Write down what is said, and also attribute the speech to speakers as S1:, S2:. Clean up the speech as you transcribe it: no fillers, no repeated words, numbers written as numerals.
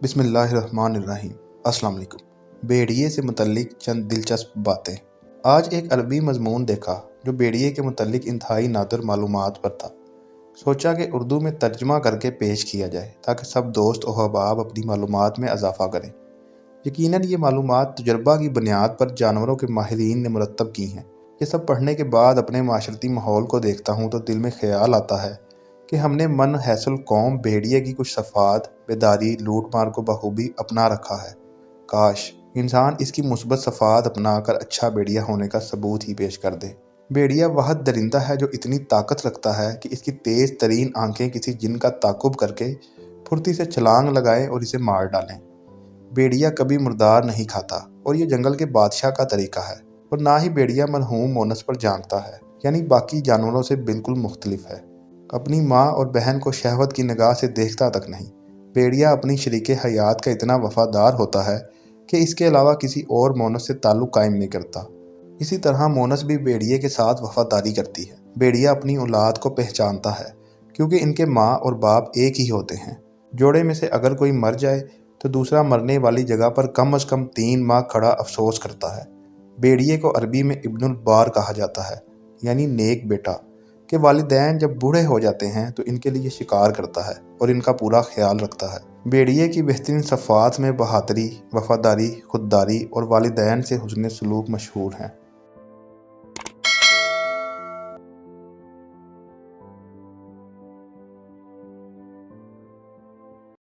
S1: बिस्मिल्लाहिर्रहमानिर्रहीम। अस्सलाम वालेकुम। भेड़िए से मुतल्लिक चंद दिलचस्प बातें। आज एक अरबी मजमून देखा जो भेड़िए के मुतल्लिक इंतहाई नादिर मालूमात पर था। सोचा कि उर्दू में तर्जमा करके पेश किया जाए ताकि सब दोस्त और अहबाब अपनी मालूमात में इजाफ़ा करें। यकीनन ये मालूमात तजुर्बा की बुनियाद पर जानवरों के माहिरीन ने मुरतब की हैं। ये सब पढ़ने के बाद अपने माशरती माहौल को देखता हूँ तो दिल में ख्याल आता है कि हमने मन हैसल कौम भेड़िए की कुछ सफ़ात, बेदारी, लूट मार को बखूबी अपना रखा है। काश इंसान इसकी मुस्बत सफ़ात अपना कर अच्छा भेड़िया होने का सबूत ही पेश कर दे। भेड़िया वह दरिंदा है जो इतनी ताकत रखता है कि इसकी तेज़ तरीन आंखें किसी जिन का ताकुब करके फुर्ती से छलांग लगाएं और इसे मार डालें। भेड़िया कभी मुर्दार नहीं खाता और ये जंगल के बादशाह का तरीका है। और ना ही भेड़िया मरहूम मोनस पर झांकता है, यानी बाकी जानवरों से बिल्कुल मुख्तलिफ है। अपनी माँ और बहन को शहवत की निगाह से देखता तक नहीं। भेड़िया अपनी शरीके हयात का इतना वफादार होता है कि इसके अलावा किसी और मोनस से ताल्लुक़ कायम नहीं करता। इसी तरह मोनस भी भेड़िए के साथ वफादारी करती है। भेड़िया अपनी औलाद को पहचानता है क्योंकि इनके माँ और बाप एक ही होते हैं। जोड़े में से अगर कोई मर जाए तो दूसरा मरने वाली जगह पर कम अज़ कम 3 माह खड़ा अफसोस करता है। भेड़िए को अरबी में इब्नुल बार कहा जाता है, यानी नेक बेटा, कि वालिदैन जब बूढ़े हो जाते हैं तो इनके लिए शिकार करता है और इनका पूरा ख्याल रखता है। भेड़िए की बेहतरीन सफ़ात में बहादुरी, वफादारी, खुददारी और वालिदैन से हुस्न सलूक मशहूर हैं।